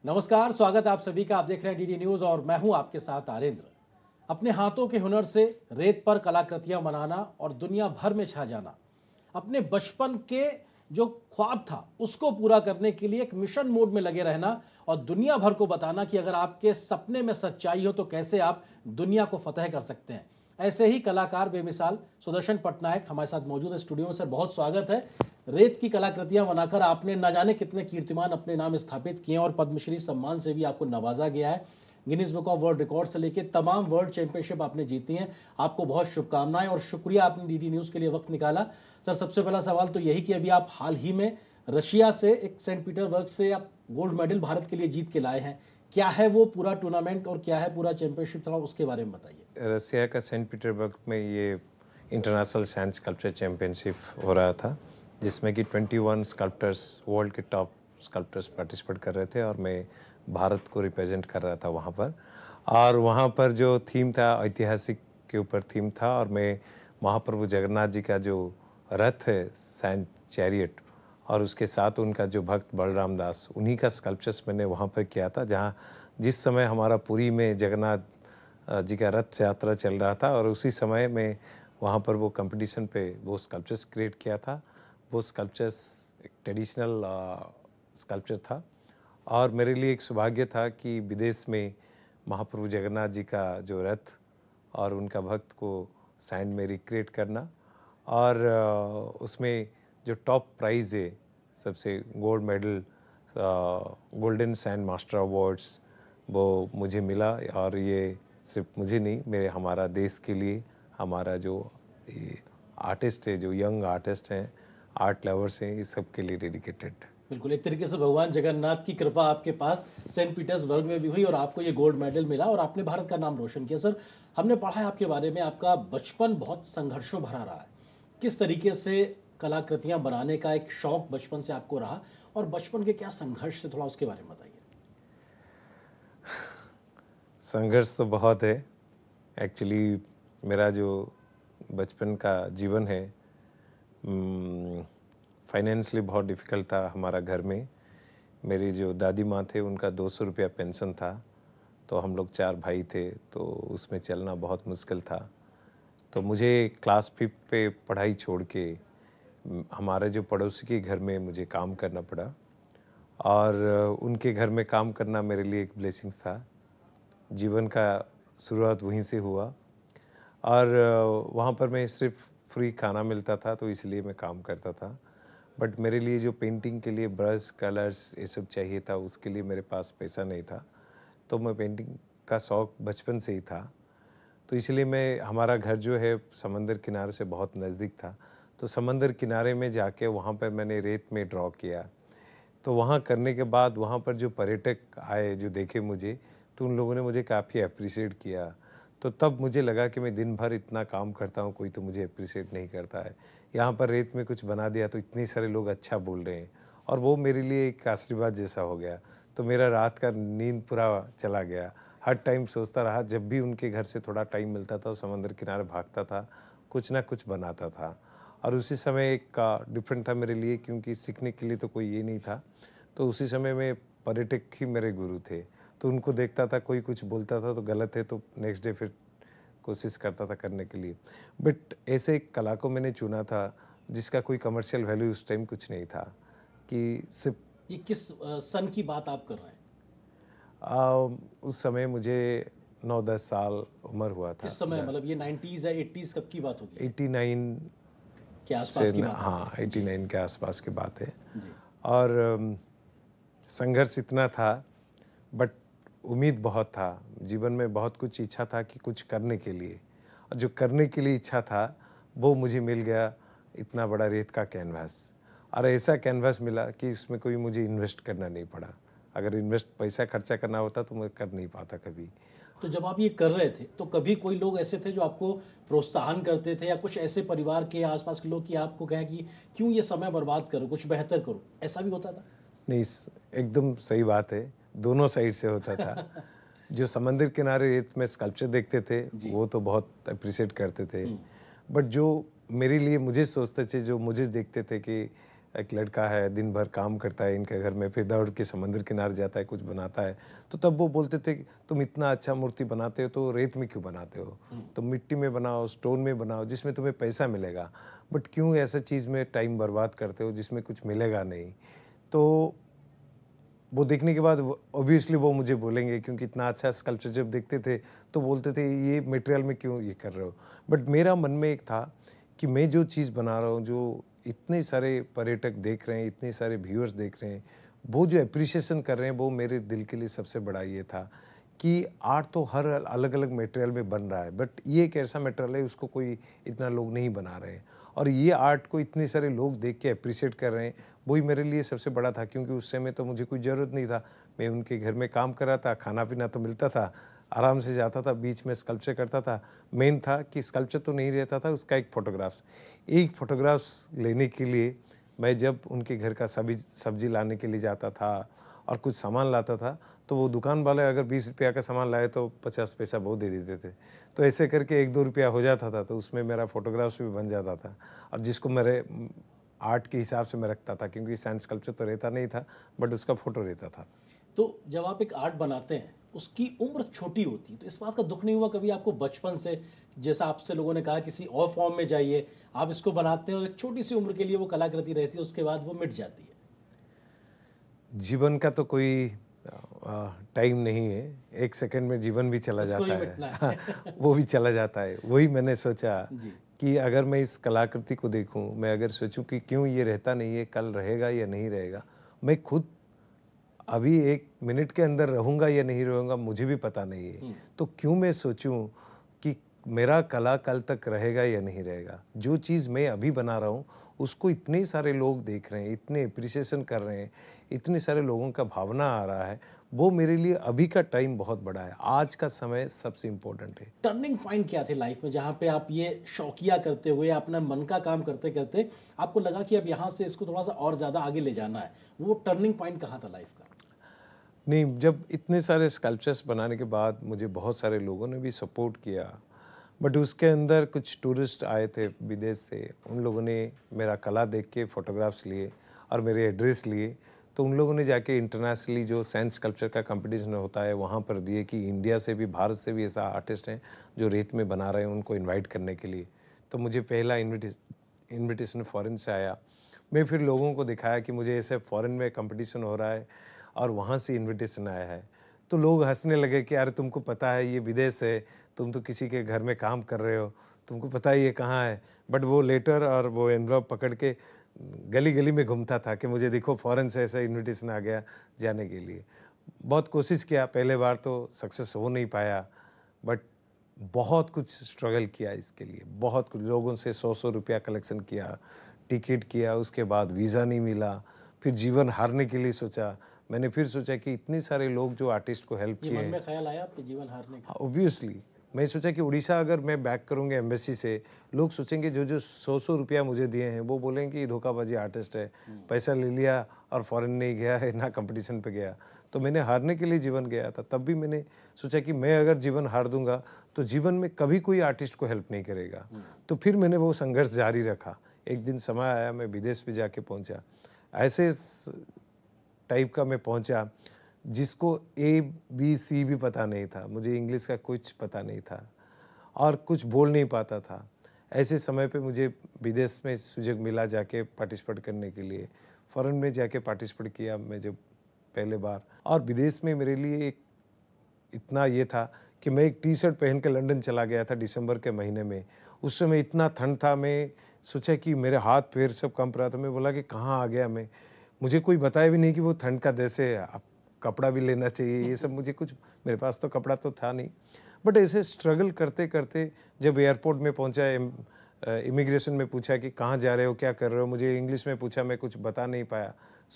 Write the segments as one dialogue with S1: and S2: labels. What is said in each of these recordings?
S1: नमस्कार, स्वागत है आप सभी का। आप देख रहे हैं डीडी न्यूज और मैं हूं आपके साथ आरेंद्र। अपने हाथों के हुनर से रेत पर कलाकृतियां बनाना और दुनिया भर में छा जाना, अपने बचपन के जो ख्वाब था उसको पूरा करने के लिए एक मिशन मोड में लगे रहना और दुनिया भर को बताना कि अगर आपके सपने में सच्चाई हो तो कैसे आप दुनिया को फतेह कर सकते हैं। ऐसे ही कलाकार बेमिसाल सुदर्शन पटनायक हमारे साथ मौजूद है स्टूडियो में। सर, बहुत स्वागत है। रेत की कलाकृतियां बनाकर आपने न जाने कितने कीर्तिमान अपने नाम स्थापित किए और पद्मश्री सम्मान से भी आपको नवाजा गया है। Guinness book of world record से लेकर तमाम वर्ल्ड चैंपियनशिप आपने जीती हैं। आपको बहुत शुभकामनाएं और शुक्रिया आपने डीडी न्यूज के लिए वक्त निकाला। सर, सबसे पहला सवाल तो यही कि अभी आप हाल ही में रशिया से एक सेंट पीटर्सबर्ग से आप गोल्ड मेडल भारत के लिए जीत के लाए हैं। क्या है वो पूरा टूर्नामेंट और क्या है पूरा चैंपियनशिप, थोड़ा उसके बारे में बताइए।
S2: रसिया का सेंट पीटर्सबर्ग में ये इंटरनेशनल सैंड स्कल्पचर चैम्पियनशिप हो रहा था, जिसमें कि 21 स्कल्प्टर्स, वर्ल्ड के टॉप स्कल्प्टर्स पार्टिसिपेट कर रहे थे और मैं भारत को रिप्रेजेंट कर रहा था वहाँ पर। और वहाँ पर जो थीम था ऐतिहासिक के ऊपर थीम था और मैं महाप्रभु जगन्नाथ जी का जो रथ है सैंड चैरियट और उसके साथ उनका जो भक्त बलराम दास, उन्हीं का स्कल्पचर्स मैंने वहाँ पर किया था, जहाँ जिस समय हमारा पुरी में जगन्नाथ जी का रथ यात्रा चल रहा था और उसी समय में वहाँ पर वो कंपटीशन पे वो स्कल्पचर्स क्रिएट किया था। वो स्कल्पचर्स एक ट्रेडिशनल स्कल्पचर था और मेरे लिए एक सौभाग्य था कि विदेश में महाप्रभु जगन्नाथ जी का जो रथ और उनका भक्त को सैंड में रिक्रिएट करना और उसमें जो टॉप प्राइज़ है, सबसे gold medal, golden sand master awards, वो मुझे मिला। और ये सिर्फ मुझे नहीं, मेरे हमारा देश के लिए, हमारा जो आर्टिस्ट है, जो यंग आर्टिस्ट हैं, आर्ट लवर्स हैं, इस सब के लिए डेडिकेटेड।
S1: बिल्कुल, एक तरीके से भगवान जगन्नाथ की कृपा आपके पास सेंट पीटर्सबर्ग में भी हुई और आपको ये गोल्ड मेडल मिला और आपने भारत का नाम रोशन किया। सर, हमने पढ़ा है आपके बारे में, आपका बचपन बहुत संघर्षों भरा रहा है। किस तरीके से कलाकृतियां बनाने का एक शौक बचपन से आपको रहा और बचपन के क्या संघर्ष थे, थोड़ा उसके बारे में बताइए।
S2: संघर्ष तो बहुत है। एक्चुअली मेरा जो बचपन का जीवन है, फाइनेंशियली बहुत डिफ़िकल्ट था हमारा घर में। मेरी जो दादी माँ थे उनका 200 रुपया पेंशन था, तो हम लोग 4 भाई थे, तो उसमें चलना बहुत मुश्किल था। तो मुझे क्लास 5 पे पढ़ाई छोड़ के हमारे जो पड़ोसी के घर में मुझे काम करना पड़ा और उनके घर में काम करना मेरे लिए एक ब्लेसिंग्स था। जीवन का शुरुआत वहीं से हुआ और वहाँ पर मैं सिर्फ फ्री खाना मिलता था, तो इसलिए मैं काम करता था। बट मेरे लिए जो पेंटिंग के लिए ब्रश, कलर्स ये सब चाहिए था, उसके लिए मेरे पास पैसा नहीं था। तो मैं पेंटिंग का शौक़ बचपन से ही था, तो इसलिए मैं, हमारा घर जो है समंदर किनारे से बहुत नज़दीक था, तो समंदर किनारे में जाके वहाँ पर मैंने रेत में ड्रॉ किया। तो वहाँ करने के बाद वहाँ पर जो पर्यटक आए, जो देखे मुझे, तो उन लोगों ने मुझे काफ़ी एप्रिशिएट किया। तो तब मुझे लगा कि मैं दिन भर इतना काम करता हूँ, कोई तो मुझे एप्रिशिएट नहीं करता है। यहाँ पर रेत में कुछ बना दिया तो इतने सारे लोग अच्छा बोल रहे हैं और वो मेरे लिए एक आशीर्वाद जैसा हो गया। तो मेरा रात का नींद पूरा चला गया। हर टाइम सोचता रहा, जब भी उनके घर से थोड़ा टाइम मिलता था, समंदर किनारे भागता था, कुछ ना कुछ बनाता था। और उसी समय एक डिफरेंट था मेरे लिए, क्योंकि सीखने के लिए तो कोई ये नहीं था। तो उसी समय में पर्यटक ही मेरे गुरु थे, तो उनको देखता था, कोई कुछ बोलता था तो गलत है, तो नेक्स्ट डे फिर कोशिश करता था करने के लिए। बट ऐसे एक कला को मैंने चुना था जिसका कोई कमर्शियल वैल्यू उस टाइम कुछ नहीं था, कि सिर्फ
S1: ये किस सन की बात आप कर रहे हैं?
S2: उस समय मुझे 9-10 साल उम्र हुआ था।
S1: किस समय, मतलब ये 90s या 80s कब की बात होगी?
S2: 89
S1: के
S2: से
S1: आसपास की बात है?
S2: हाँ,
S1: जी
S2: 89 के आसपास की बात है।
S1: जी।
S2: और संघर्ष इतना था, बट उम्मीद बहुत था। जीवन में बहुत कुछ इच्छा था कि कुछ करने के लिए, और जो करने के लिए इच्छा था वो मुझे मिल गया, इतना बड़ा रेत का कैनवास। और ऐसा कैनवास मिला कि उसमें कोई मुझे इन्वेस्ट करना नहीं पड़ा। अगर इन्वेस्ट पैसा खर्चा करना होता तो मैं कर नहीं पाता कभी।
S1: तो जब आप ये कर रहे थे तो कभी कोई लोग ऐसे थे जो आपको प्रोत्साहन करते थे, या कुछ ऐसे परिवार के आसपास के लोग कि आपको कहें कि क्यों ये समय बर्बाद करो, कुछ बेहतर करो, ऐसा भी होता था?
S2: नहीं, एकदम सही बात है, दोनों साइड से होता था। जो समंदर किनारे रेत में स्कल्पचर देखते थे
S1: जी।
S2: वो तो बहुत अप्रिशिएट करते थे,
S1: हम्म।
S2: बट जो मेरे लिए, मुझे सोचते थे, जो मुझे देखते थे कि एक लड़का है, दिन भर काम करता है इनके घर में, फिर दौड़ के समंदर किनारे जाता है, कुछ बनाता है। तो तब वो बोलते थे तुम इतना अच्छा मूर्ति बनाते हो तो रेत में क्यों बनाते हो, तुम मिट्टी में बनाओ, स्टोन में बनाओ, जिसमें तुम्हें पैसा मिलेगा, बट क्यों ऐसा चीज़ में टाइम बर्बाद करते हो जिसमें कुछ मिलेगा नहीं। तो वो देखने के बाद ऑब्वियसली वो मुझे बोलेंगे, क्योंकि इतना अच्छा स्कल्पचर जब देखते थे तो बोलते थे ये मटेरियल में क्यों ये कर रहे हो। बट मेरा मन में एक था कि मैं जो चीज़ बना रहा हूँ, जो इतने सारे पर्यटक देख रहे हैं, इतने सारे व्यूअर्स देख रहे हैं, वो जो एप्रिसिएशन कर रहे हैं, वो मेरे दिल के लिए सबसे बड़ा ये था कि आर्ट तो हर अलग अलग मटेरियल में बन रहा है, बट ये एक ऐसा मटेरियल है उसको कोई इतना लोग नहीं बना रहे हैं, और ये आर्ट को इतने सारे लोग देख के अप्रिशिएट कर रहे हैं, वही मेरे लिए सबसे बड़ा था। क्योंकि उस समय तो मुझे कोई ज़रूरत नहीं था, मैं उनके घर में काम कर रहा था, खाना पीना तो मिलता था, आराम से जाता था, बीच में स्कल्पचर करता था। मेन था कि स्कल्पचर तो नहीं रहता था, उसका एक फ़ोटोग्राफ्स लेने के लिए मैं जब उनके घर का सब्जी लाने के लिए जाता था और कुछ सामान लाता था, तो वो दुकान वाले अगर 20 रुपया का सामान लाए तो 50 पैसा वो दे देते थे। तो ऐसे करके 1-2 रुपया हो जाता था, तो उसमें मेरा फ़ोटोग्राफ्स भी बन जाता था। अब जिसको मेरे आर्ट के हिसाब से मैं रखता था, क्योंकि साइंस स्कल्पचर तो रहता नहीं था, बट उसका फ़ोटो रहता था।
S1: तो जब आप एक आर्ट बनाते हैं उसकी उम्र छोटी होती है, तो इस बात का दुख नहीं हुआ कभी आपको बचपन से, जैसा आपसे लोगों ने कहा किसी और फॉर्म में जाइए, आप इसको बनाते हैं और एक छोटी सी उम्र के लिए वो कलाकृति रहती है, उसके बाद वो मिट जाती है?
S2: जीवन का तो कोई टाइम नहीं है, 1 सेकंड में जीवन भी चला
S1: उसको
S2: जाता
S1: ही
S2: है।
S1: मिटना
S2: हाँ,
S1: है।
S2: वो भी चला जाता है। वही मैंने सोचा
S1: जी।
S2: कि अगर मैं इस कलाकृति को देखूं, मैं अगर सोचूं कि क्यों ये रहता नहीं है, कल रहेगा या नहीं रहेगा, मैं खुद अभी 1 मिनट के अंदर रहूँगा या नहीं रहूँगा मुझे भी पता नहीं है। तो क्यों मैं सोचूँ कि मेरा कला कल तक रहेगा या नहीं रहेगा। जो चीज़ मैं अभी बना रहा हूँ, उसको इतने सारे लोग देख रहे हैं, इतने एप्रिसिएशन कर रहे हैं, इतने सारे लोगों का भावना आ रहा है, वो मेरे लिए अभी का टाइम बहुत बड़ा है। आज का समय सबसे इम्पोर्टेंट है।
S1: टर्निंग पॉइंट क्या थे लाइफ में जहाँ पे आप ये शौकिया करते हुए अपना मन का काम करते करते आपको लगा कि अब यहाँ से इसको थोड़ा सा और ज़्यादा आगे ले जाना है? वो टर्निंग पॉइंट कहाँ था लाइफ का?
S2: नहीं, जब इतने सारे स्कल्पचर्स बनाने के बाद मुझे बहुत सारे लोगों ने भी सपोर्ट किया, बट उसके अंदर कुछ टूरिस्ट आए थे विदेश से, उन लोगों ने मेरा कला देख के फ़ोटोग्राफ्स लिए और मेरे एड्रेस लिए, तो उन लोगों ने जाके इंटरनेशनली जो साइंस स्कल्पचर का कंपटीशन होता है वहाँ पर दिए कि इंडिया से भी, भारत से भी ऐसा आर्टिस्ट हैं जो रेत में बना रहे हैं, उनको इनवाइट करने के लिए। तो मुझे पहला इनविटेशन फ़ॉरेन से आया। मैं फिर लोगों को दिखाया कि मुझे ऐसे फ़ॉरेन में कंपटीशन हो रहा है और वहाँ से इनविटेशन आया है। तो लोग हँसने लगे कि अरे तुमको पता है ये विदेश है, तुम तो किसी के घर में काम कर रहे हो, तुमको पता है ये कहाँ है। बट वो लेटर और वो एनवलप पकड़ के गली-गली में घूमता था कि मुझे देखो फ़ॉरेन से ऐसा इनविटेशन आ गया जाने के लिए। बहुत कोशिश किया, पहले बार तो सक्सेस हो नहीं पाया, बट बहुत कुछ स्ट्रगल किया इसके लिए, बहुत कुछ लोगों से 100-100 रुपया कलेक्शन किया, टिकट किया, उसके बाद वीज़ा नहीं मिला, फिर जीवन हारने के लिए सोचा। मैंने फिर सोचा कि इतने सारे लोग जो आर्टिस्ट को हेल्प
S1: ये
S2: किए
S1: मन
S2: हैं,
S1: में ख्याल आया आपके जीवन हारने का?
S2: हाँ, ऑब्वियसली मैं सोचा कि उड़ीसा अगर मैं बैक करूँगा एम्बेसी से, लोग सोचेंगे जो-जो 100-100 रुपया मुझे दिए हैं, वो बोलेंगे कि ये धोखाबाजी आर्टिस्ट है, पैसा ले लिया और फ़ॉरेन नहीं गया है, ना कॉम्पिटिशन पे गया। तो मैंने हारने के लिए जीवन गया था, तब भी मैंने सोचा कि मैं अगर जीवन हार दूँगा, तो जीवन में कभी कोई आर्टिस्ट को हेल्प नहीं करेगा। तो फिर मैंने वो संघर्ष जारी रखा। एक दिन समय आया, मैं विदेश भी जाके पहुँचा। ऐसे स टाइप का मैं पहुँचा जिसको ए, बी, सी भी पता नहीं था। मुझे इंग्लिश का कुछ पता नहीं था और कुछ बोल नहीं पाता था। ऐसे समय पे मुझे विदेश में सुযোগ मिला जाके पार्टिसिपेट करने के लिए। फ़ॉरेन में जाके पार्टिसिपेट किया मैं जब पहले बार, और विदेश में मेरे लिए एक इतना ये था कि मैं एक टी-शर्ट पहन के लंदन चला गया था दिसंबर के महीने में। उस समय इतना ठंड था, मैं सोचा कि मेरे हाथ-पैर सब काँप रहा था। मैं बोला कि कहाँ आ गया मैं? मुझे कोई बताया भी नहीं कि वो ठंड का देश है, अब कपड़ा भी लेना चाहिए, ये सब मुझे कुछ, मेरे पास तो कपड़ा तो था नहीं। बट ऐसे स्ट्रगल करते-करते जब एयरपोर्ट में पहुँचा, इमिग्रेशन में पूछा कि कहाँ जा रहे हो, क्या कर रहे हो? मुझे इंग्लिश में पूछा, मैं कुछ बता नहीं पाया।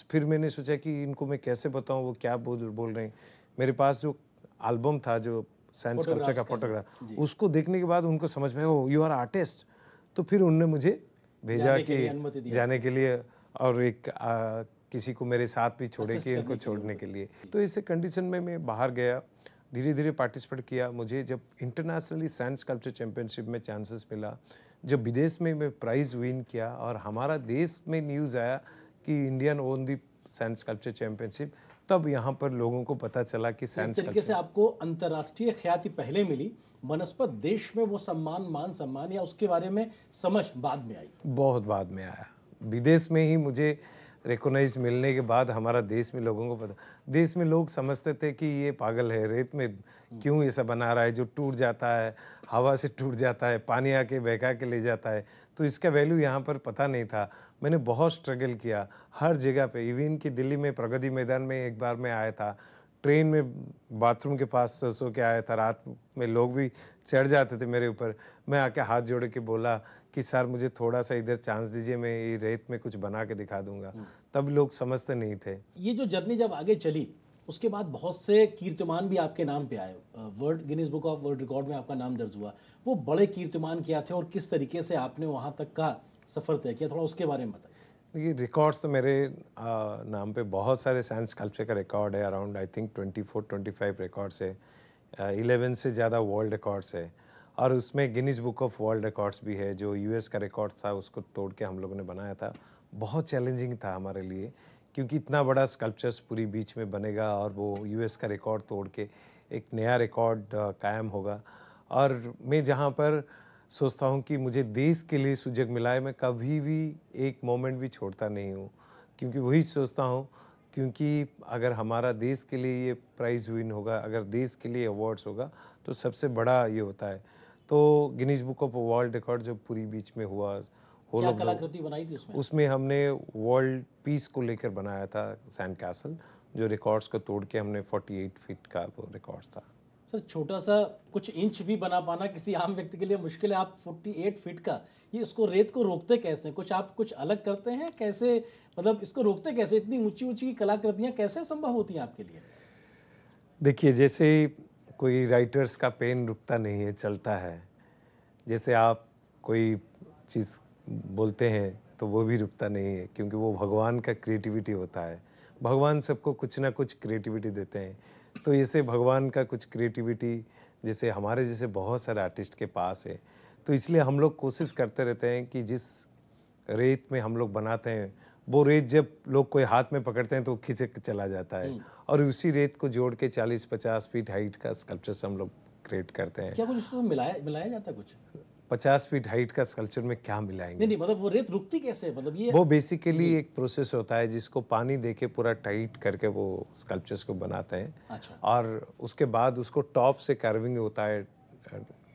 S2: फिर मैंने सोचा कि इनको मैं कैसे बताऊँ, वो क्या बोल बोल रहे हैं। मेरे पास जो एल्बम था, जो साइंस कल्चर का
S1: फोटोग्राफ्स का जो।
S2: फोटोग्राफ,
S1: जी।
S2: उसको देखने के बाद उनको समझ में, ओह यू आर आर्टिस्ट। तो फिर उन्होंने मुझे भेजा
S1: जाने के लिए
S2: कि
S1: अनुमति दी
S2: जाने
S1: आपको।
S2: के लिए, और एक किसी को मेरे साथ भी छोड़े
S1: असिस्ट
S2: कि इनको
S1: करने के लिए
S2: छोड़ने
S1: उनको।
S2: के लिए। तो ऐसे कंडीशन में मैं बाहर गया, धीरे-धीरे पार्टिसिपेट किया। मुझे जब इंटरनेशनली साइंस कल्चर चैंपियनशिप में चांसेस मिला, जब विदेश में मैं प्राइज़ विन किया और हमारा देश में न्यूज़ आया कि इंडियन ओन दी सैंड स्कल्पचर चैंपियनशिप, तब यहाँ पर लोगों को पता चला कि
S1: एक
S2: सैंड
S1: तरीके से आपको अंतर्राष्ट्रीय ख्याति पहले मिली, बनस्पत देश में वो सम्मान, मान सम्मान या उसके बारे में समझ बाद में आई।
S2: बहुत बाद में आया। विदेश में ही मुझे रिकॉग्नाइज मिलने के बाद हमारा देश में लोगों को पता, देश में लोग समझते थे कि ये पागल है, रेत में क्यों ये सब बना रहा है जो टूट जाता है, हवा से टूट जाता है, पानी आके बहका के ले जाता है, तो इसका वैल्यू यहाँ पर पता नहीं था। मैंने बहुत स्ट्रगल किया हर जगह पे, इवन कि दिल्ली में प्रगति मैदान में एक बार मैं आया था, ट्रेन में बाथरूम के पास सो के आया था, रात में लोग भी चढ़ जाते थे मेरे ऊपर, मैं आके हाथ जोड़ के बोला कि सर मुझे थोड़ा सा इधर चांस दीजिए, मैं ये रेत में कुछ बना के दिखा दूंगा। तब लोग समझते नहीं थे।
S1: ये जो जर्नी जब आगे चली उसके बाद बहुत से कीर्तिमान भी आपके नाम पे आए, world Guinness book of world record में आपका नाम दर्ज हुआ। वो बड़े कीर्तिमान क्या थे और किस तरीके से आपने वहाँ तक का सफ़र तय किया, थोड़ा उसके बारे में बताइए।
S2: देखिए रिकॉर्ड्स तो मेरे नाम पे बहुत सारे साइंस स्कल्पचर का रिकॉर्ड है, अराउंड आई थिंक 24-25 रिकॉर्ड्स है, 11 से ज़्यादा वर्ल्ड रिकॉर्ड्स है, और उसमें Guinness book of world records भी है। जो यूएस का रिकॉर्ड था उसको तोड़ के हम लोगों ने बनाया था। बहुत चैलेंजिंग था हमारे लिए, क्योंकि इतना बड़ा स्कल्पचर्स पूरी बीच में बनेगा और वो यूएस का रिकॉर्ड तोड़ के एक नया रिकॉर्ड कायम होगा। और मैं जहाँ पर सोचता हूँ कि मुझे देश के लिए सुजग मिला है, मैं कभी भी एक मोमेंट भी छोड़ता नहीं हूँ, क्योंकि वही सोचता हूँ, क्योंकि अगर हमारा देश के लिए ये प्राइज़ विन होगा, अगर देश के लिए अवार्ड्स होगा, तो सबसे बड़ा ये होता है। तो Guinness book of world record जो पूरी बीच में हुआ, होल
S1: क्या
S2: ऑफ द,
S1: कलाकृति बनाई थी उसमें?
S2: उसमें हमने वर्ल्ड पीस को लेकर बनाया था सैंड कैसल, जो रिकॉर्ड्स को तोड़ के हमने 48 फीट का वो रिकॉर्ड था।
S1: सर छोटा सा कुछ इंच भी बना पाना किसी आम व्यक्ति के लिए मुश्किल है, आप 48 फीट का, ये इसको रेत को रोकते कैसे हैं? कुछ आप कुछ अलग करते हैं कैसे, मतलब इसको रोकते कैसे? इतनी ऊंची ऊंची कलाकृतियां कैसे संभव होती हैं आपके लिए?
S2: देखिए जैसे कोई राइटर्स का पेन रुकता नहीं है, चलता है, जैसे आप कोई चीज़ बोलते हैं तो वो भी रुकता नहीं है, क्योंकि वो भगवान का क्रिएटिविटी होता है। भगवान सबको कुछ ना कुछ क्रिएटिविटी देते हैं, तो ऐसे भगवान का कुछ क्रिएटिविटी जैसे हमारे जैसे बहुत सारे आर्टिस्ट के पास है, तो इसलिए हम लोग कोशिश करते रहते हैं कि जिस रेत में हम लोग बनाते हैं, वो रेत जब लोग कोई हाथ में पकड़ते हैं तो खिसक चला जाता है, और उसी रेत को जोड़ के 40-50 फीट हाइट का स्कल्पचर हम लोग क्रिएट करते हैं।
S1: क्या कुछ उसमें मिलाया मिलाया जाता है कुछ?
S2: 50 फीट हाइट का स्कल्पचर में क्या मिलाएंगे?
S1: नहीं नहीं, मतलब वो रेत रुकती कैसे है? मतलब ये
S2: वो बेसिकली एक प्रोसेस होता है जिसको पानी देके पूरा टाइट करके वो स्कल्पचर्स को बनाते हैं।
S1: अच्छा।
S2: और उसके बाद उसको टॉप से कार्विंग होता है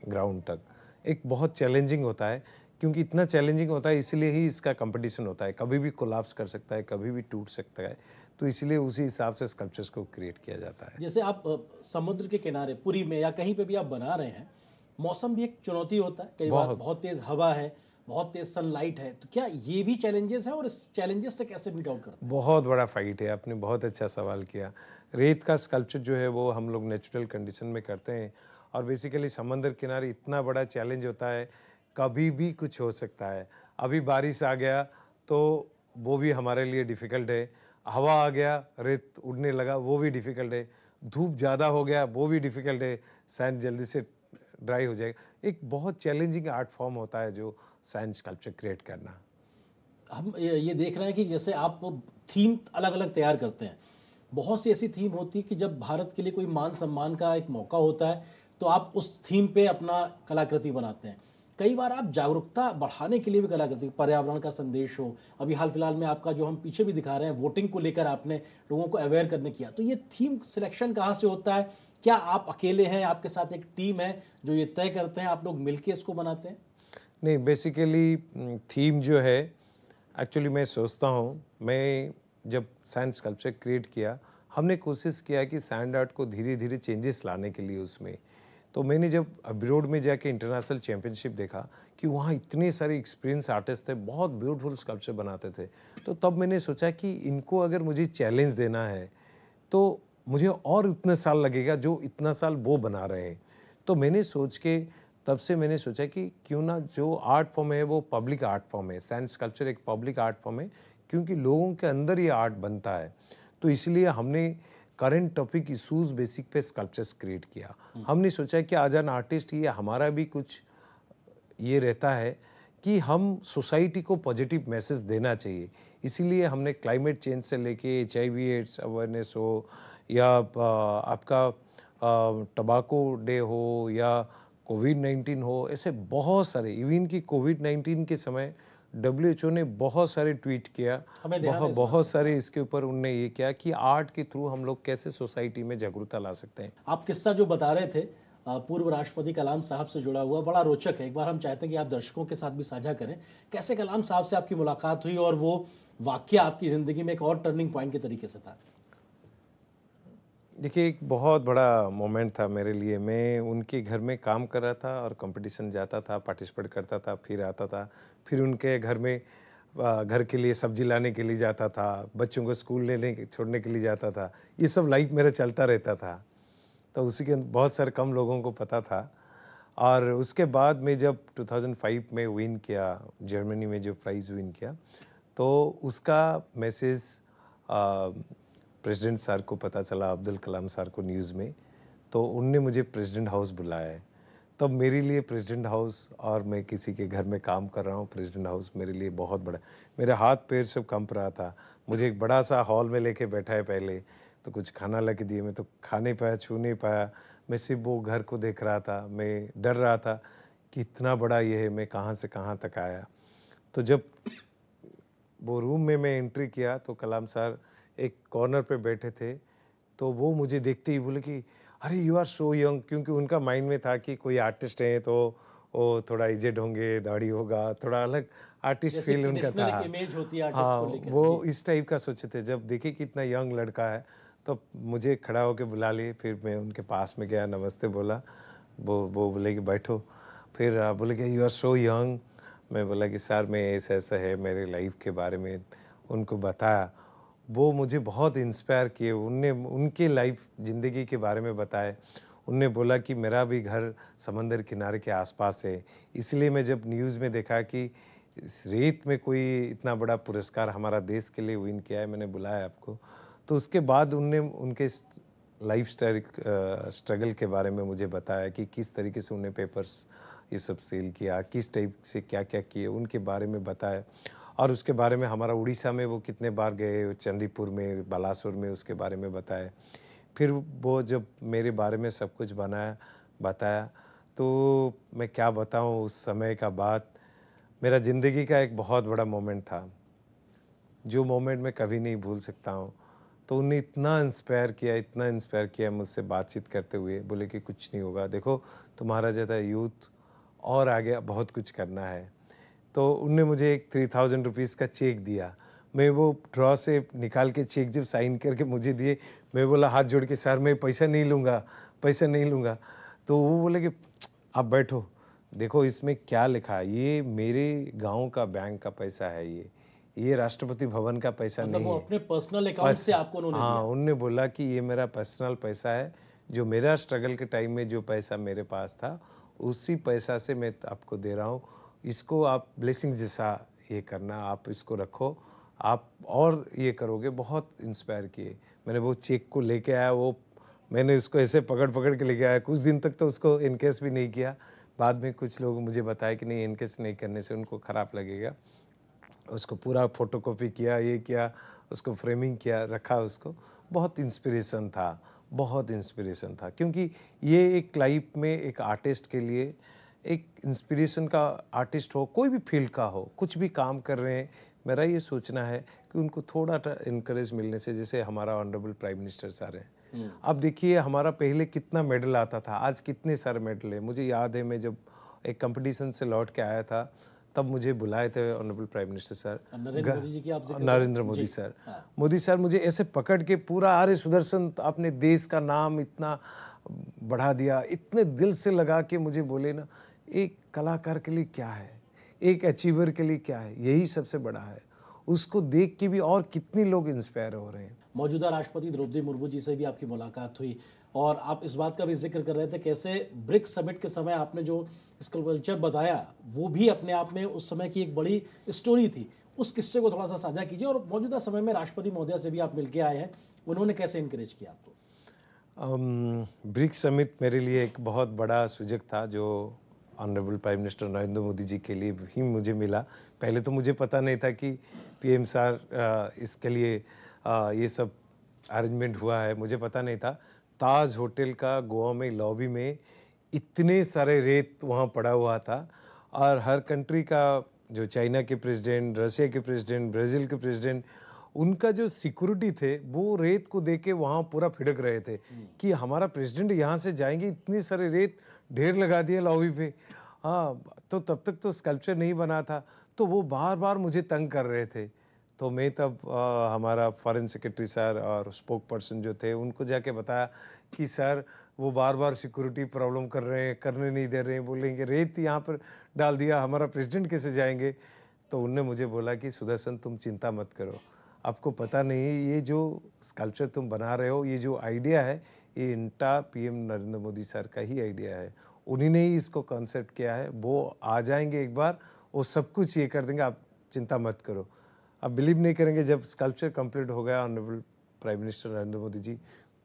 S2: ग्राउंड तक। एक बहुत चैलेंजिंग होता है, क्योंकि इतना चैलेंजिंग होता है इसलिए ही इसका कंपटीशन होता है। कभी भी कोलैप्स कर सकता है, कभी भी टूट सकता है, तो इसलिए उसी हिसाब से स्कल्पचर्स को क्रिएट किया जाता है।
S1: जैसे आप समुद्र के किनारे पुरी में या कहीं पे भी आप बना रहे हैं, मौसम भी एक चुनौती होता है, कई बार बहुत तेज हवा है, बहुत तेज सनलाइट है, तो क्या ये भी चैलेंजेस हैं और इस चैलेंजेस से कैसे बीट आउट करते हैं?
S2: बहुत बड़ा फाइट है, आपने बहुत अच्छा सवाल किया। रेत का स्कल्पचर जो है वो हम लोग नेचुरल कंडीशन में करते हैं, और बेसिकली समंदर किनारे इतना बड़ा चैलेंज होता है, कभी भी कुछ हो सकता है। अभी बारिश आ गया तो वो भी हमारे लिए डिफ़िकल्ट है, हवा आ गया, रेत उड़ने लगा, वो भी डिफ़िकल्ट है, धूप ज़्यादा हो गया, वो भी डिफ़िकल्ट है, सैंड जल्दी से ड्राई हो जाएगा। एक बहुत चैलेंजिंग आर्ट फॉर्म होता है जो सैंड स्कल्पचर क्रिएट करना।
S1: हम ये देख रहे हैं कि जैसे आप थीम अलग अलग तैयार करते हैं, बहुत सी ऐसी थीम होती है कि जब भारत के लिए कोई मान सम्मान का एक मौका होता है तो आप उस थीम पे अपना कलाकृति बनाते हैं। कई बार आप जागरूकता बढ़ाने के लिए भी कलाकृति, पर्यावरण का संदेश हो, अभी हाल फिलहाल में आपका जो हम पीछे भी दिखा रहे हैं वोटिंग को लेकर आपने लोगों को अवेयर करने किया, तो ये थीम सिलेक्शन कहाँ से होता है? क्या आप अकेले हैं, आपके साथ एक टीम है जो ये तय करते हैं, आप लोग मिलकर इसको बनाते हैं?
S2: नहीं, बेसिकली थीम जो है, एक्चुअली मैं सोचता हूँ, मैं जब सैंड स्कल्पचर क्रिएट किया, हमने कोशिश किया कि सैंड आर्ट को धीरे धीरे चेंजेस लाने के लिए उसमें। तो मैंने जब अब्रॉड में जाके इंटरनेशनल चैम्पियनशिप देखा कि वहाँ इतने सारे एक्सपीरियंस आर्टिस्ट थे, बहुत ब्यूटीफुल स्कल्पचर बनाते थे, तो तब मैंने सोचा कि इनको अगर मुझे चैलेंज देना है तो मुझे और इतने साल लगेगा जो इतना साल वो बना रहे हैं। तो मैंने सोच के तब से मैंने सोचा कि क्यों ना जो आर्ट फॉर्म है वो पब्लिक आर्ट फॉर्म है, सैंड स्कल्पचर एक पब्लिक आर्ट फॉर्म है, क्योंकि लोगों के अंदर ये आर्ट बनता है। तो इसलिए हमने करंट टॉपिक इशूज़ बेसिक पे स्कल्पचर्स क्रिएट किया। हमने सोचा कि आज एन आर्टिस्ट, ये हमारा भी कुछ ये रहता है कि हम सोसाइटी को पॉजिटिव मैसेज देना चाहिए। इसीलिए हमने क्लाइमेट चेंज से लेके HIV एड्स अवेयरनेस हो या आपका टबाको डे हो या कोविड-19 हो, ऐसे बहुत सारे, इवन कि कोविड-19 के समय WHO ने बहुत सारे ट्वीट किया,
S1: हमें ध्यान है इस बात
S2: बहुत
S1: का।
S2: सारे इसके ऊपर उनने ये किया कि आर्ट के थ्रू हम लोग कैसे सोसाइटी में जागरूकता ला सकते हैं।
S1: आप किस्सा जो बता रहे थे पूर्व राष्ट्रपति कलाम साहब से जुड़ा हुआ, बड़ा रोचक है। एक बार हम चाहते हैं कि आप दर्शकों के साथ भी साझा करें, कैसे कलाम साहब से आपकी मुलाकात हुई और वो वाकया आपकी ज़िंदगी में एक और टर्निंग पॉइंट के तरीके से था।
S2: देखिए, एक बहुत बड़ा मोमेंट था मेरे लिए। मैं उनके घर में काम कर रहा था और कंपटीशन जाता था, पार्टिसिपेट करता था, फिर आता था। फिर उनके घर में घर के लिए सब्जी लाने के लिए जाता था, बच्चों को स्कूल लेने छोड़ने के लिए जाता था। ये सब लाइफ मेरा चलता रहता था। तो उसी के बहुत सारे कम लोगों को पता था। और उसके बाद मैं जब 2005 में विन किया, जर्मनी में जो प्राइज़ विन किया, तो उसका मैसेज प्रेसिडेंट सर को पता चला, अब्दुल कलाम सर को, न्यूज़ में। तो उनने मुझे प्रेसिडेंट हाउस बुलाया है। तब मेरे लिए प्रेसिडेंट हाउस, और मैं किसी के घर में काम कर रहा हूँ, प्रेसिडेंट हाउस मेरे लिए बहुत बड़ा, मेरे हाथ पैर सब कंप रहा था। मुझे एक बड़ा सा हॉल में लेके बैठा है पहले, तो कुछ खाना ला के दिए, मैं तो खा नहीं पाया, छू नहीं पाया। मैं सिर्फ वो घर को देख रहा था। मैं डर रहा था कि इतना बड़ा ये है, मैं कहाँ से कहाँ तक आया। तो जब वो रूम में मैं एंट्री किया तो कलाम सर एक कॉर्नर पे बैठे थे। तो वो मुझे देखते ही बोले कि अरे यू आर सो यंग, क्योंकि उनका माइंड में था कि कोई आर्टिस्ट है तो वो थोड़ा एजेड होंगे, दाढ़ी होगा, थोड़ा अलग आर्टिस्ट
S1: जैसे
S2: फील उनका
S1: ट्रेडिशनल एक
S2: था।
S1: इमेज होती है आर्टिस्ट
S2: हाँ,
S1: को लेकर। जी।
S2: वो इस टाइप का सोचे थे। जब देखे कि इतना यंग लड़का है तो मुझे खड़ा होकर बुला लिए। फिर मैं उनके पास में गया, नमस्ते बोला। वो बोले कि बैठो। फिर बोले कि यू आर सो यंग। मैं बोला कि सर मैं ऐसा ऐसा है मेरे लाइफ के बारे में उनको बताया। वो मुझे बहुत इंस्पायर किए। उनने उनके लाइफ ज़िंदगी के बारे में बताए। उनने बोला कि मेरा भी घर समंदर किनारे के आसपास है, इसलिए मैं जब न्यूज़ में देखा कि इस रेत में कोई इतना बड़ा पुरस्कार हमारा देश के लिए विन किया है, मैंने बुलाया आपको। तो उसके बाद उनने उनके लाइफ स्टाइल स्ट्रगल के बारे में मुझे बताया कि किस तरीके से उन्हें पेपर्स ये सब सेल किया, किस टाइप से क्या क्या किए, उनके बारे में बताया। और उसके बारे में हमारा उड़ीसा में वो कितने बार गए, चंदीपुर में, बालासुर में, उसके बारे में बताया। फिर वो जब मेरे बारे में सब कुछ बताया, तो मैं क्या बताऊँ, उस समय का बात मेरा ज़िंदगी का एक बहुत बड़ा मोमेंट था, जो मोमेंट मैं कभी नहीं भूल सकता हूँ। तो उन्हें इतना इंस्पायर किया मुझसे बातचीत करते हुए। बोले कि कुछ नहीं होगा, देखो तुम्हारा जैसा यूथ और आगे बहुत कुछ करना है। तो उनने मुझे एक 3000 रुपीज़ का चेक दिया। मैं वो ड्रॉ से निकाल के चेक जब साइन करके मुझे दिए, मैं बोला हाथ जोड़ के, सर मैं पैसा नहीं लूँगा, पैसा नहीं लूँगा। तो वो बोले कि आप बैठो, देखो इसमें क्या लिखा है, ये मेरे गाँव का बैंक का पैसा है, ये राष्ट्रपति भवन का पैसा
S1: मतलब
S2: नहीं
S1: वो
S2: है।
S1: अपने पर्सनल अकाउंट से आपको उन्होंने
S2: हाँ,
S1: दिया।
S2: उनने बोला कि ये मेरा पर्सनल पैसा है, जो मेरा स्ट्रगल के टाइम में जो पैसा मेरे पास था, उसी पैसा से मैं आपको दे रहा हूँ। इसको आप ब्लेसिंग जैसा ये करना, आप इसको रखो, आप और ये करोगे। बहुत इंस्पायर किए। मैंने वो चेक को लेके आया, वो मैंने उसको ऐसे पकड़ के लेके आया। कुछ दिन तक तो उसको इनकेस भी नहीं किया। बाद में कुछ लोग मुझे बताया कि नहीं, इनकेस नहीं करने से उनको ख़राब लगेगा। उसको पूरा फ़ोटोकॉपी किया, ये किया, उसको फ्रेमिंग किया, रखा उसको। बहुत इंस्पिरेशन था, बहुत इंस्पिरेशन था, क्योंकि ये एक लाइफ में एक आर्टिस्ट के लिए एक इंस्पिरेशन का, आर्टिस्ट हो, कोई भी फील्ड का हो, कुछ भी काम कर रहे हैं, मेरा ये सोचना है कि उनको थोड़ा इनकरेज मिलने से, जैसे हमारा ऑनरेबल प्राइम मिनिस्टर सर हैं। अब देखिए हमारा पहले कितना मेडल आता था, आज कितने सारे मेडल है। मुझे याद है मैं जब एक कंपटीशन से लौट के आया था, तब मुझे बुलाए थे honourable prime minister sir,
S1: Narendra Modi ji की आप जिक्र
S2: नरेंद्र
S1: करें?
S2: मोदी
S1: जी।
S2: सर।
S1: हाँ।
S2: मोदी सर मुझे ऐसे पकड़ के पूरा, अरे सुदर्शन आपने देश का नाम इतना बढ़ा दिया, इतने दिल से लगा के मुझे बोले ना, एक कलाकार के लिए क्या है, एक अचीवर के लिए क्या है, यही सबसे बड़ा है। उसको देख के भी और कितने लोग इंस्पायर हो रहे हैं।
S1: मौजूदा राष्ट्रपति द्रौपदी मुर्मू जी से भी आपकी मुलाकात हुई और आप इस बात का भी जिक्र कर रहे थे कैसे ब्रिक्स समिट के समय आपने जो स्कल्पचर बताया वो भी अपने आप में उस समय की एक बड़ी स्टोरी थी। उस किस्से को थोड़ा सा साझा कीजिए और मौजूदा समय में राष्ट्रपति महोदया से भी आप मिलके आए हैं, उन्होंने कैसे इनकरेज किया आपको?
S2: ब्रिक्स समिट मेरे लिए एक बहुत बड़ा सुजग था, जो honourable prime minister Narendra Modi ji के लिए ही मुझे मिला। पहले तो मुझे पता नहीं था कि पीएम सर इसके लिए ये सब अरेंजमेंट हुआ है, मुझे पता नहीं था। ताज होटल का गोवा में लॉबी में इतने सारे रेत वहाँ पड़ा हुआ था, और हर कंट्री का, जो चाइना के प्रेसिडेंट, रशिया के प्रेसिडेंट, ब्राज़ील के प्रेसिडेंट, उनका जो सिक्योरिटी थे वो रेत को देख के वहाँ पूरा फिड़क रहे थे कि हमारा प्रेसिडेंट यहाँ से जाएंगे, इतनी सारे रेत ढेर लगा दिया लॉबी पे। हाँ, तो तब तक तो स्कल्पचर नहीं बना था, तो वो बार बार मुझे तंग कर रहे थे। तो मैं तब हमारा फॉरेन सेक्रेटरी सर और स्पोक पर्सन जो थे उनको जाके बताया कि सर वो बार बार सिक्योरिटी प्रॉब्लम कर रहे हैं, करने नहीं दे रहे हैं, बोलेंगे रेत यहाँ पर डाल दिया, हमारा प्रेसिडेंट कैसे जाएंगे। तो उनने मुझे बोला कि सुदर्शन तुम चिंता मत करो, आपको पता नहीं ये जो स्कल्पचर तुम बना रहे हो, ये जो आइडिया है, ये इंटा पीएम नरेंद्र मोदी सर का ही आइडिया है, उन्हीं ने ही इसको कॉन्सेप्ट किया है, वो आ जाएंगे एक बार, वो सब कुछ ये कर देंगे, आप चिंता मत करो। आप बिलीव नहीं करेंगे, जब स्कल्पचर कंप्लीट हो गया, honourable prime minister Narendra Modi ji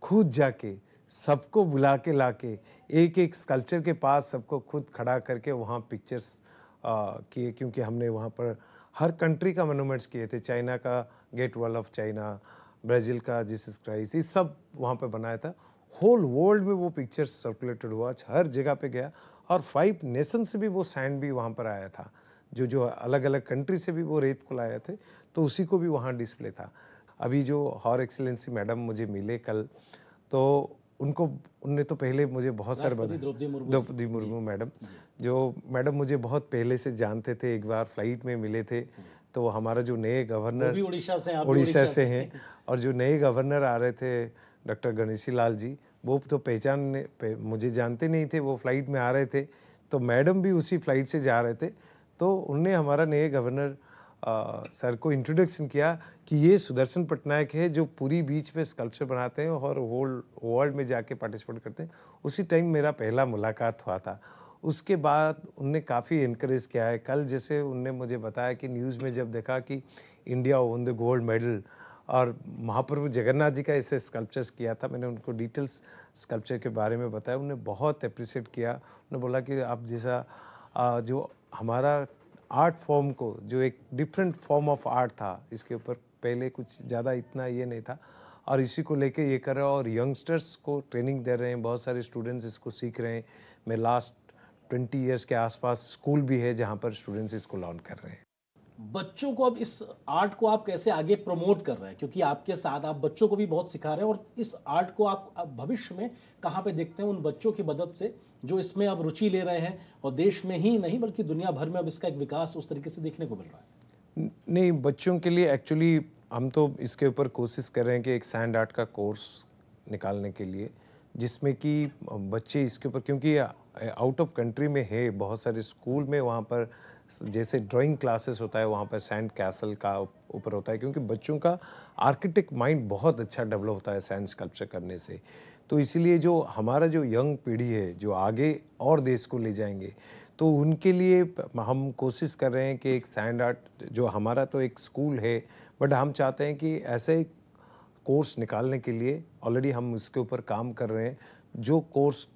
S2: खुद जाके सबको बुला के लाके एक एक स्कल्पचर के पास सबको खुद खड़ा करके वहाँ पिक्चर्स किए, क्योंकि हमने वहाँ पर हर कंट्री का मोनूमेंट्स किए थे। चाइना का great wall of China, Brazil का जीसस क्राइस्ट, ये सब वहाँ पे बनाया था। होल वर्ल्ड में वो पिक्चर्स सर्कुलेटेड हुआ, हर जगह पे गया, और 5 नेशन से भी वो सैंड भी वहाँ पर आया था, जो जो अलग अलग कंट्री से भी वो रेत को लाए थे, तो उसी को भी वहाँ डिस्प्ले था। अभी जो हॉर एक्सीलेंसी मैडम मुझे मिले कल, तो उनने तो पहले मुझे बहुत सारे द्रौपदी मुर्मू मैडम, जो मैडम मुझे बहुत पहले से जानते थे, एक बार फ्लाइट में मिले थे। तो हमारा जो नए गवर्नर, उड़ीसा से हैं, और जो नए गवर्नर आ रहे थे डॉक्टर गणेशी लाल जी, वो तो मुझे जानते नहीं थे, वो फ्लाइट में आ रहे थे, तो मैडम भी उसी फ्लाइट से जा रहे थे। तो उनने हमारा नए गवर्नर सर को इंट्रोडक्शन किया कि ये सुदर्शन पटनायक है, जो पूरी बीच पे स्कल्पचर बनाते हैं और होल वर्ल्ड में जाके पार्टिसिपेट करते हैं। उसी टाइम मेरा पहला मुलाकात हुआ था। उसके बाद उनने काफ़ी इनकरेज किया है। कल जैसे उनने मुझे बताया कि न्यूज़ में जब देखा कि India one the gold medal, और महाप्रभु जगन्नाथ जी का ऐसे स्कल्पचर्स किया था, मैंने उनको डिटेल्स स्कल्पचर के बारे में बताया, उन्होंने बहुत अप्रिशिएट किया। उन्होंने बोला कि आप जैसा जो हमारा आर्ट फॉर्म को, जो एक डिफरेंट फॉर्म ऑफ आर्ट था, इसके ऊपर पहले कुछ ज़्यादा इतना ये नहीं था, और इसी को लेके ये कर रहे हैं, और यंगस्टर्स को ट्रेनिंग दे रहे हैं, बहुत सारे स्टूडेंट्स इसको सीख रहे हैं। मैं लास्ट 20 ईयर्स के आसपास स्कूल भी है जहाँ पर स्टूडेंट्स इसको लर्न कर रहे हैं।
S1: बच्चों को अब इस आर्ट को आप कैसे आगे प्रमोट कर रहे हैं, क्योंकि आपके साथ आप बच्चों को भी बहुत सिखा रहे हैं, और इस आर्ट को आप अब भविष्य में कहाँ पे देखते हैं उन बच्चों की मदद से जो इसमें अब रुचि ले रहे हैं, और देश में ही नहीं बल्कि दुनिया भर में अब इसका एक विकास उस तरीके से देखने को मिल रहा है?
S2: नहीं, बच्चों के लिए एक्चुअली हम तो इसके ऊपर कोशिश कर रहे हैं कि एक सैंड आर्ट का कोर्स निकालने के लिए, जिसमें कि बच्चे इसके ऊपर, क्योंकि आउट ऑफ कंट्री में है बहुत सारे स्कूल में, वहाँ पर जैसे ड्राइंग क्लासेस होता है, वहाँ पर सैंड कैसल का ऊपर होता है, क्योंकि बच्चों का आर्किटेक्ट माइंड बहुत अच्छा डेवलप होता है सैंड स्कल्पचर करने से। तो इसीलिए जो हमारा जो यंग पीढ़ी है, जो आगे और देश को ले जाएंगे, तो उनके लिए हम कोशिश कर रहे हैं कि एक सैंड आर्ट, जो हमारा तो एक स्कूल है, बट हम चाहते हैं कि ऐसे एक कोर्स निकालने के लिए ऑलरेडी हम इसके ऊपर काम कर रहे हैं, जो कोर्स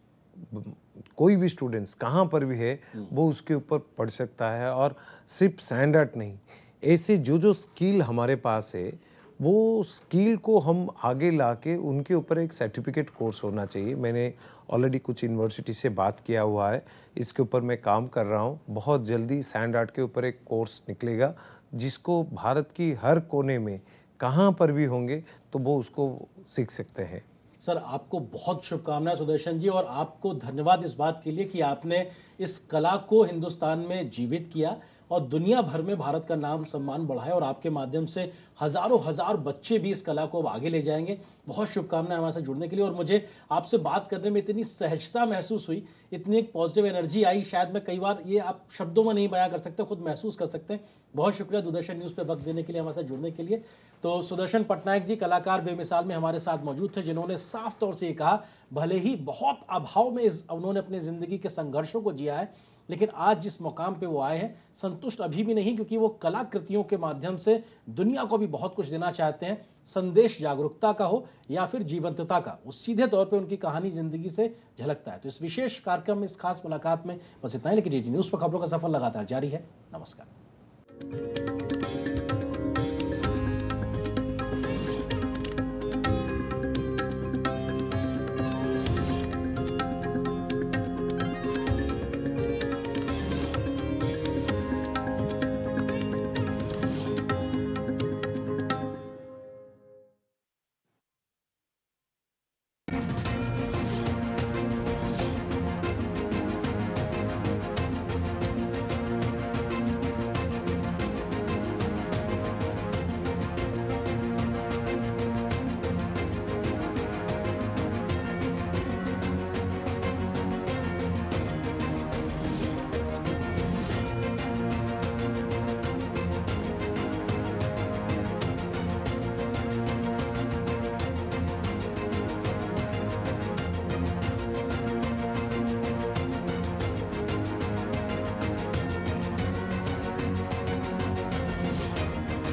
S2: कोई भी स्टूडेंट्स कहाँ पर भी है वो उसके ऊपर पढ़ सकता है। और सिर्फ सैंड आर्ट नहीं, ऐसे जो जो स्किल हमारे पास है, वो स्किल को हम आगे लाके उनके ऊपर एक सर्टिफिकेट कोर्स होना चाहिए। मैंने ऑलरेडी कुछ यूनिवर्सिटी से बात किया हुआ है, इसके ऊपर मैं काम कर रहा हूँ। बहुत जल्दी सैंड आर्ट के ऊपर एक कोर्स निकलेगा, जिसको भारत की हर कोने में कहाँ पर भी होंगे तो वो उसको सीख सकते हैं।
S1: सर, आपको बहुत शुभकामनाएं सुदर्शन जी, और आपको धन्यवाद इस बात के लिए कि आपने इस कला को हिंदुस्तान में जीवित किया और दुनिया भर में भारत का नाम सम्मान बढ़ाया, और आपके माध्यम से हजारों हजार बच्चे भी इस कला को अब आगे ले जाएंगे। बहुत शुभकामनाएं हमारे साथ जुड़ने के लिए, और मुझे आपसे बात करने में इतनी सहजता महसूस हुई, इतनी एक पॉजिटिव एनर्जी आई, शायद मैं कई बार ये आप शब्दों में नहीं बयां कर सकते, खुद महसूस कर सकते हैं। बहुत शुक्रिया दूरदर्शन न्यूज़ पे वक्त देने के लिए, हमारे साथ जुड़ने के लिए। तो सुदर्शन पटनायक जी कलाकार बेमिसाल में हमारे साथ मौजूद थे, जिन्होंने साफ तौर से ये कहा, भले ही बहुत अभाव में उन्होंने अपनी जिंदगी के संघर्षों को जिया है, लेकिन आज जिस मुकाम पे वो आए हैं, संतुष्ट अभी भी नहीं, क्योंकि वो कलाकृतियों के माध्यम से दुनिया को भी बहुत कुछ देना चाहते हैं। संदेश जागरूकता का हो या फिर जीवंतता का, वो सीधे तौर पे उनकी कहानी जिंदगी से झलकता है। तो इस विशेष कार्यक्रम में, इस खास मुलाकात में बस इतना ही, लेकिन डीडी न्यूज़ पर खबरों का सफर लगातार जारी है। नमस्कार।